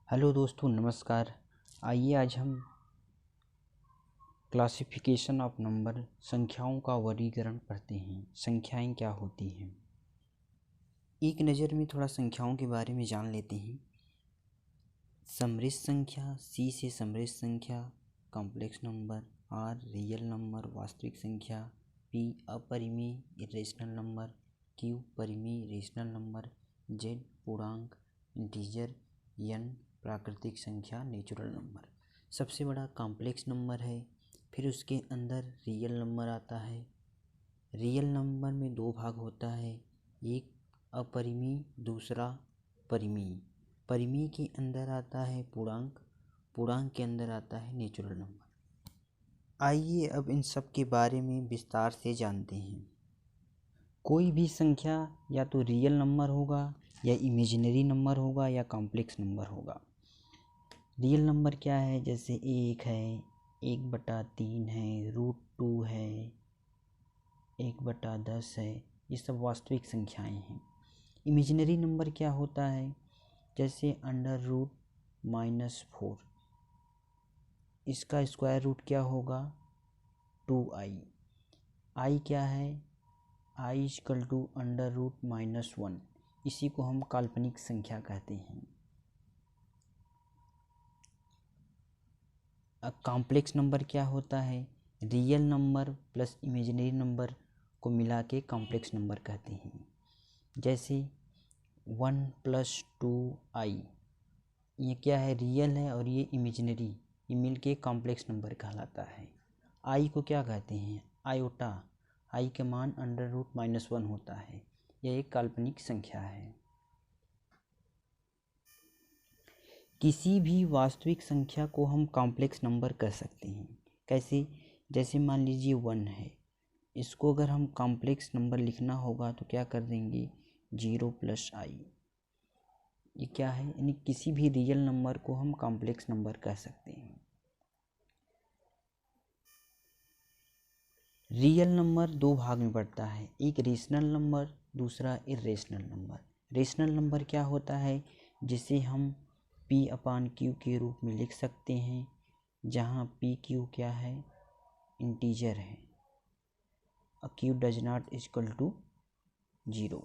Hello दोस्तों, नमस्कार। आइए आज हम क्लासिफिकेशन ऑफ नंबर संख्याओं का वर्गीकरण पढ़ते हैं। संख्याएं क्या होती हैं, एक नज़र में थोड़ा संख्याओं के बारे में जान लेते हैं। समृद्ध संख्या, सी से समृद्ध संख्या, complex number, R real number वास्तविक संख्या, पी अपरिमेय इरेशनल नंबर, क्यू परिमेय रेशनल नंबर, जेड पूर्णांक इंटीजर, एन प्राकृतिक संख्या नेचुरल नंबर। सबसे बड़ा कॉम्प्लेक्स नंबर है, फिर उसके अंदर रियल नंबर आता है। रियल नंबर में दो भाग होता है, एक अपरिमेय दूसरा परिमेय। परिमेय के अंदर आता है पूर्णांक, पूर्णांक के अंदर आता है नेचुरल नंबर। आइए अब इन सब के बारे में विस्तार से जानते हैं। कोई भी संख्या या तो रियल नंबर होगा या इमेजिनरी नंबर होगा या कॉम्प्लेक्स नंबर होगा। रियल नंबर क्या है, जैसे 1 है, 1/3 है, √2 है, 1/10 है, ये सब वास्तविक संख्याएं हैं। इमेजिनरी नंबर क्या होता है, जैसे √-4, इसका स्क्वायर रूट क्या होगा 2i। i क्या है, i = √-1, इसी को हम काल्पनिक संख्या कहते हैं। कॉम्प्लेक्स नंबर क्या होता है, real number plus imaginary number को मिला के कॉम्प्लेक्स नंबर कहते हैं। जैसे 1 + 2i, ये क्या है, रियल है और ये इमेजिनरी, ये मिल के कॉम्प्लेक्स नंबर कहलाता है। i को क्या कहते हैं, आयोटा, i का मान √-1 होता है, यह एक काल्पनिक संख्या है। किसी भी वास्तविक संख्या को हम कॉम्प्लेक्स नंबर कह सकते हैं। कैसे, जैसे मान लीजिए 1 है, इसको अगर हम कॉम्प्लेक्स नंबर लिखना होगा तो क्या कर देंगे, 0 + i। ये क्या है, यानी किसी भी रियल नंबर को हम कॉम्प्लेक्स नंबर कह सकते हैं। रियल नंबर दो भाग में बढ़ता है, एक रेशनल नंबर, दूसरा इरेशनल नंबर। रेशनल नंबर क्या होता है, जिसे हम P/Q के रूप में लिख सकते हैं, जहाँ PQ क्या है, इंटीजर है, Q ≠ 0।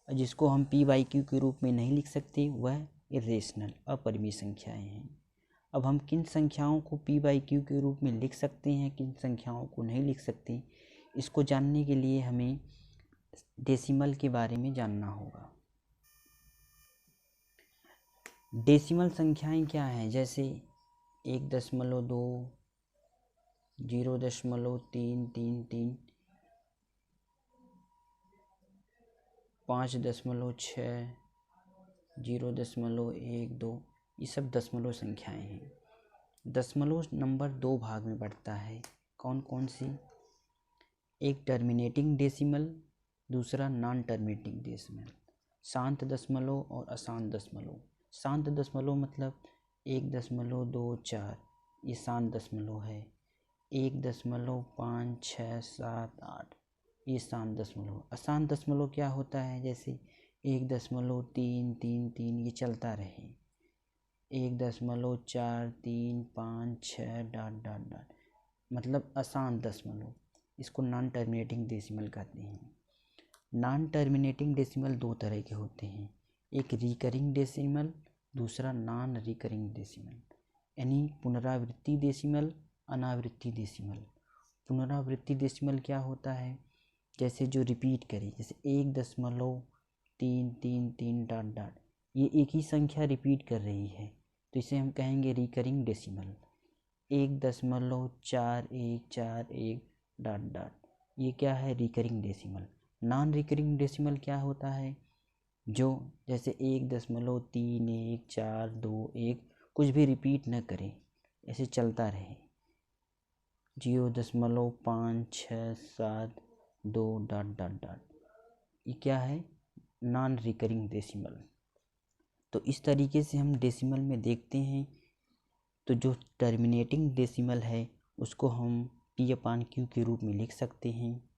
जिसको हम P/Q के रूप में नहीं लिख सकते वह इरेशनल अपरिमेय संख्याएं हैं। अब हम किन संख्याओं को P/Q के रूप में लिख सकते हैं, किन संख्याओं को नहीं लिख सकते, इसको जानने के लिए हमें डेसिमल के बारे में जानना होगा। डेसिमल संख्याएं क्या हैं, जैसे 1.2, 0.333, 5.6, 0.12, ये सब दशमलव संख्याएं हैं। दशमलव नंबर दो भाग में बढ़ता है, कौन कौन सी, एक टर्मिनेटिंग डेसिमल, दूसरा नॉन टर्मिनेटिंग डेसिमल। शांत दशमलव और अशांत दशमलव। शांत दशमलव मतलब 1.24, ये शांत दशमलव है। 1.5678, ये शांत दशमलव। अशांत दशमलव क्या होता है, जैसे 1.333, ये चलता रहे। 1.4356 ... मतलब अशांत दशमलव, इसको नॉन टर्मिनेटिंग डेसिमल कहते हैं। नॉन टर्मिनेटिंग डेसिमल दो तरह के होते हैं, एक रिकरिंग डेसिमल, दूसरा नॉन रिकरिंग डेसिमल, यानी पुनरावृत्ति डेसिमल, अनावृत्ति डेसिमल। पुनरावृत्ति डेसिमल क्या होता है, जैसे जो रिपीट करे, जैसे 1.333 ... ये एक ही संख्या रिपीट कर रही है, तो इसे हम कहेंगे रिकरिंग डेसिमल। 1.4141 ... ये क्या है, recurring decimal. Non recurring decimal क्या होता है, जो जैसे 1.3142 कुछ भी रिपीट न करे, ऐसे चलता रहे। 0.5672 ... ये क्या है, नॉन रिकरिंग डेसिमल। तो इस तरीके से हम डेसिमल में देखते हैं। तो जो टर्मिनेटिंग डेसिमल है उसको हम P/Q के रूप में लिख सकते हैं।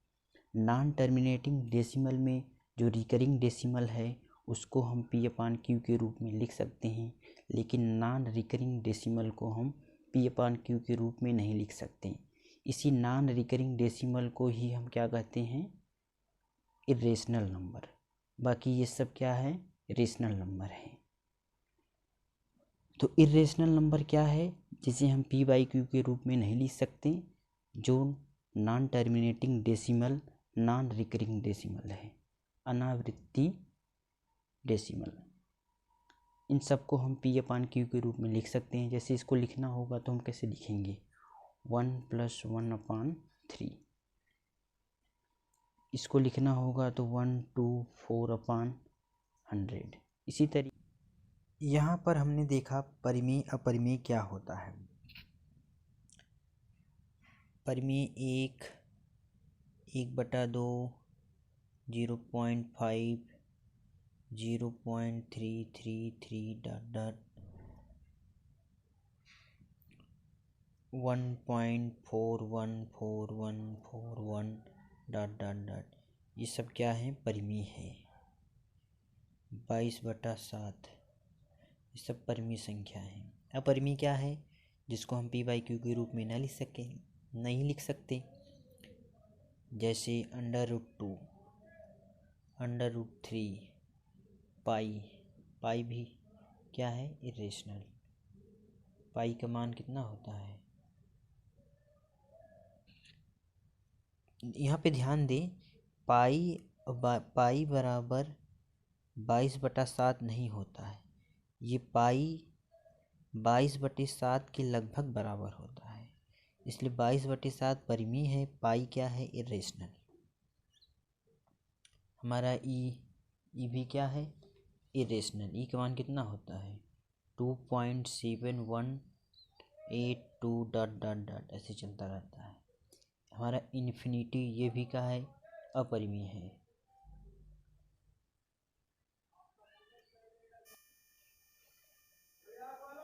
नॉन टर्मिनेटिंग डेसिमल में जो रिकरिंग डेसिमल है उसको हम p/q के रूप में लिख सकते हैं, लेकिन नॉन रिकरिंग डेसिमल को हम p/q के रूप में नहीं लिख सकते। इसी नॉन रिकरिंग डेसिमल को ही हम क्या कहते हैं, इरेशनल नंबर। बाकी ये सब क्या है, रेशनल नंबर है। तो इरेशनल नंबर क्या है, जिसे हम p/q के रूप में नहीं लिख सकते, जो non terminating decimal, non recurring decimal है, अनावृत्ति डेसिमल। इन सब को हम p/q के रूप में लिख सकते हैं। जैसे इसको लिखना होगा तो हम कैसे लिखेंगे, 1 + 1/3। इसको लिखना होगा तो 1 2 4/100। इसी तरीके यहाँ पर हमने देखा परिमेय अपरिमेय क्या होता है। परिमेय 1/2, 0.5, 0.333 1.414141 ये सब क्या है, परिमेय है। 22/7 ये सब परिमेय संख्या है। अपरिमेय क्या है, जिसको हम p/q के रूप में नहीं लिख सकते। जैसे √2, √3, पाई भी क्या है, इरेशनल। पाई का मान कितना होता है, यहाँ पे ध्यान दें, पाई बराबर 22/7 नहीं होता है। ये पाई 22/7 के लगभग बराबर होता है, इसलिए 22/7 परिमेय है, पाई क्या है, इरेशनल। हमारा ई भी क्या है, इरेशनल। ई का मान कितना होता है, 2.7182 ऐसे चलता रहता है। हमारा इन्फिनिटी, ये भी क्या है, अपरिमेय है।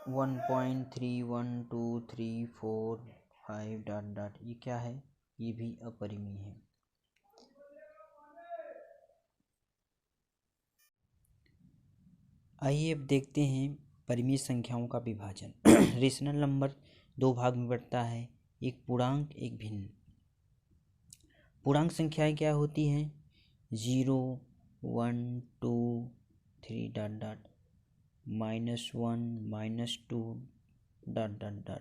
वन 1.31234 ये क्या है, ये भी अपरिमेय है। आइए अब देखते हैं परिमेय संख्याओं का विभाजन। रेशनल नंबर दो भाग में बढ़ता है, एक पूर्णांक, एक भिन्न। पूर्णांक संख्याएं क्या होती हैं, 0 1 2 3 -1 -2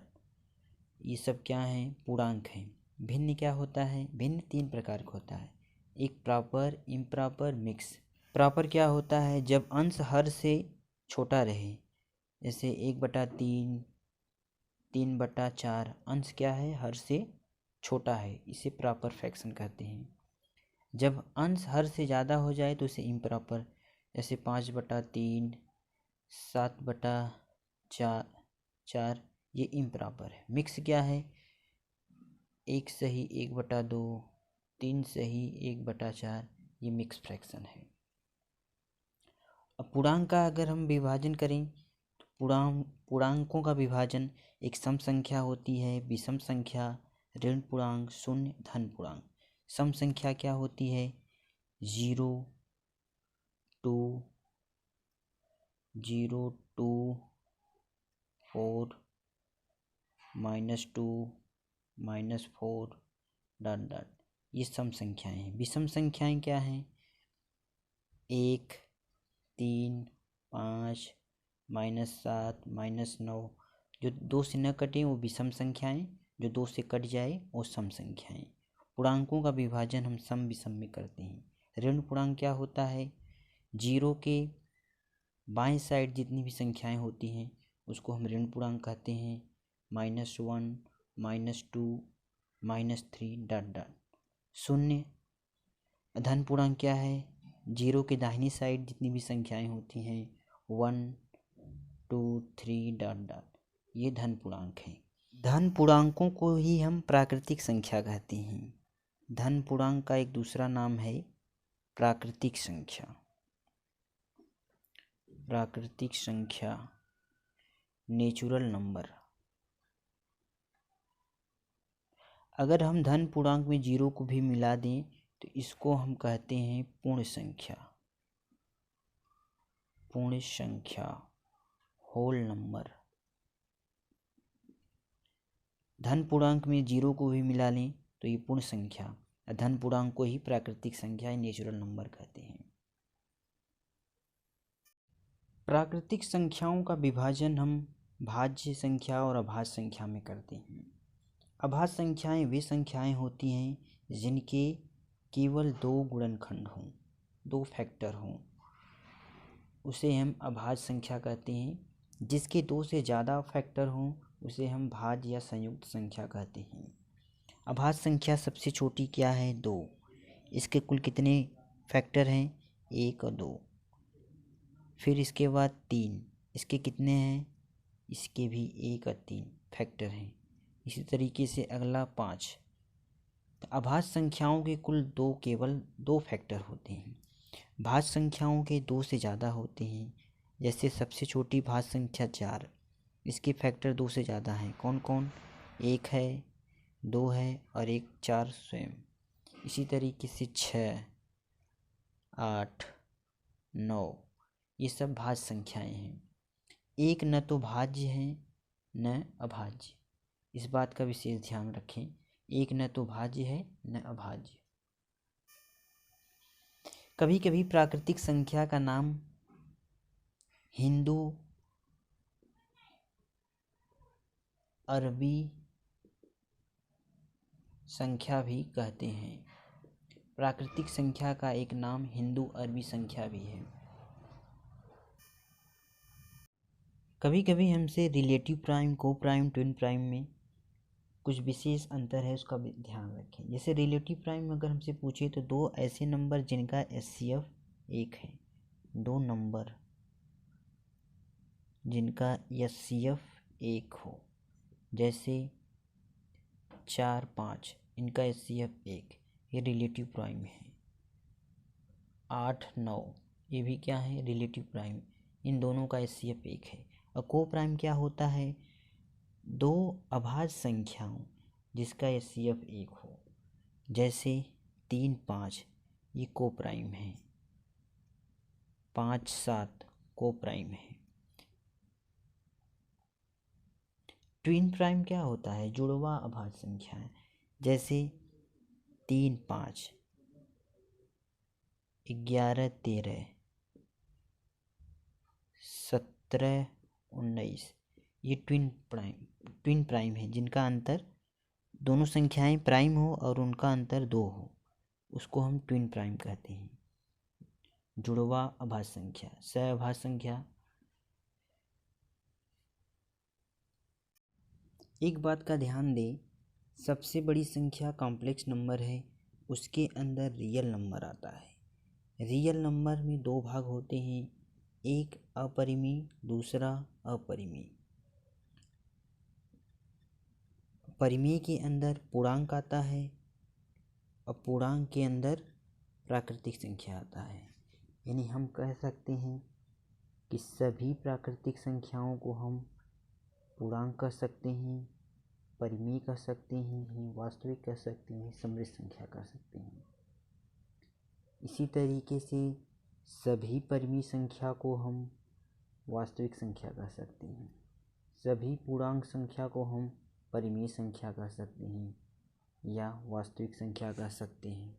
ये सब क्या हैं, पूर्णांक हैं। भिन्न क्या होता है, भिन्न तीन प्रकार का होता है, एक प्रॉपर, इम्प्रॉपर, मिक्स। प्रॉपर क्या होता है, जब अंश हर से छोटा रहे, जैसे 1/3, 3/4 अंश क्या है, हर से छोटा है, इसे प्रॉपर फ्रैक्शन कहते हैं। जब अंश हर से ज़्यादा हो जाए तो इसे इम्प्रॉपर, जैसे 5/3, 7/4 ये इम्प्रॉपर है। मिक्स क्या है, 1 सही 1/2, 3 सही 1/4 ये मिक्स फ्रैक्शन है। अब पूर्णांक का अगर हम विभाजन करें तो पूर्णांकों का विभाजन, एक सम संख्या होती है, विषम संख्या, ऋण पूर्णांक, शून्य, धन पूर्णांक। सम संख्या क्या होती है, 0 2 0 2 4 -2 -4 ये सम संख्याएं हैं। विषम संख्याएं क्या हैं, 1 3 5 -7 -9 जो 2 से न कटें वो विषम संख्याएं, जो 2 से कट जाए वो सम संख्याएं। पूर्णांकों का विभाजन हम सम विषम में करते हैं। ऋण पूर्णांक क्या होता है, 0 के बाएं साइड जितनी भी संख्याएं होती हैं उसको हम ऋण पूर्णांक कहते हैं, -1 -2 -3 शून्य। धन पूर्णांक क्या है, 0 के दाहिनी साइड जितनी भी संख्याएं होती हैं, 1 2 3 ये धन पूर्णांक है। धन पूर्णांकों को ही हम प्राकृतिक संख्या कहते हैं। धन पूर्णांक का एक दूसरा नाम है प्राकृतिक संख्या। प्राकृतिक संख्या, नेचुरल नंबर। अगर हम धन पूर्णांक में 0 को भी मिला दें तो इसको हम कहते हैं पूर्ण संख्या। पूर्ण संख्या, होल नंबर। धन पूर्णांक में 0 को भी मिला लें तो ये पूर्ण संख्या। धन पूर्णांक को ही प्राकृतिक संख्या नेचुरल नंबर कहते हैं। प्राकृतिक संख्याओं का विभाजन हम भाज्य संख्या और अभाज्य संख्या में करते हैं। अभाज्य संख्याएं वे संख्याएं होती हैं जिनके केवल 2 गुणनखंड हों, 2 फैक्टर हों, उसे हम अभाज्य संख्या कहते हैं। जिसके 2 से ज़्यादा फैक्टर हों उसे हम भाज्य या संयुक्त संख्या कहते हैं। अभाज्य संख्या सबसे छोटी क्या है? 2। इसके कुल कितने फैक्टर हैं? 1 और 2। फिर इसके बाद 3, इसके कितने हैं? इसके भी 1 और 3 फैक्टर हैं। इसी तरीके से अगला 5। तो अभाज्य संख्याओं के कुल केवल 2 फैक्टर होते हैं। भाज्य संख्याओं के 2 से ज़्यादा होते हैं। जैसे सबसे छोटी भाज्य संख्या 4, इसके फैक्टर 2 से ज़्यादा हैं। कौन कौन? 1 है, 2 है और 1 4 स्वयं। इसी तरीके से 6, 8, 9 ये सब भाज्य संख्याएं हैं। एक न तो भाज्य है न अभाज्य, इस बात का विशेष ध्यान रखें। एक न तो भाज्य है न अभाज्य। कभी कभी प्राकृतिक संख्या का नाम हिंदू अरबी संख्या भी कहते हैं। प्राकृतिक संख्या का एक नाम हिंदू अरबी संख्या भी है। कभी कभी हमसे रिलेटिव प्राइम, को प्राइम, ट्विन प्राइम में कुछ विशेष अंतर है, उसका भी ध्यान रखें। जैसे रिलेटिव प्राइम अगर हमसे पूछे तो 2 ऐसे नंबर जिनका HCF 1 है। 2 नंबर जिनका HCF 1 हो, जैसे 4, 5 इनका HCF 1, ये रिलेटिव प्राइम है। 8, 9 ये भी क्या है? Relative prime. इन दोनों का HCF 1 है। और को प्राइम क्या होता है? 2 अभाज्य संख्याओं जिसका HCF 1 हो, जैसे 3, 5 ये को प्राइम है। 5, 7 को प्राइम है। ट्विन प्राइम क्या होता है? जुड़वा अभाज्य संख्याएं, जैसे 3, 5, 11, 13, 17, 19 ये ट्विन प्राइम है जिनका अंतर, दोनों संख्याएं प्राइम हो और उनका अंतर 2 हो, उसको हम ट्विन प्राइम कहते हैं। जुड़वा अभाज्य संख्या। सहअभाज्य संख्या, एक बात का ध्यान दें, सबसे बड़ी संख्या कॉम्प्लेक्स नंबर है, उसके अंदर रियल नंबर आता है। रियल नंबर में 2 भाग होते हैं, एक अपरिमेय, दूसरा अपरिमेय। परिमेय के अंदर पूर्णांक आता है और पूर्णांक के अंदर प्राकृतिक संख्या आता है। यानी हम कह सकते हैं कि सभी प्राकृतिक संख्याओं को हम पूर्णांक कह सकते हैं, परिमेय कह सकते हैं, वास्तविक कह सकते हैं, समृद्ध संख्या कह सकते हैं। इसी तरीके से सभी परिमेय संख्या को हम वास्तविक संख्या कह सकते हैं, सभी पूर्णांक संख्या को हम परिमेय संख्या कह सकते हैं या वास्तविक संख्या कह सकते हैं।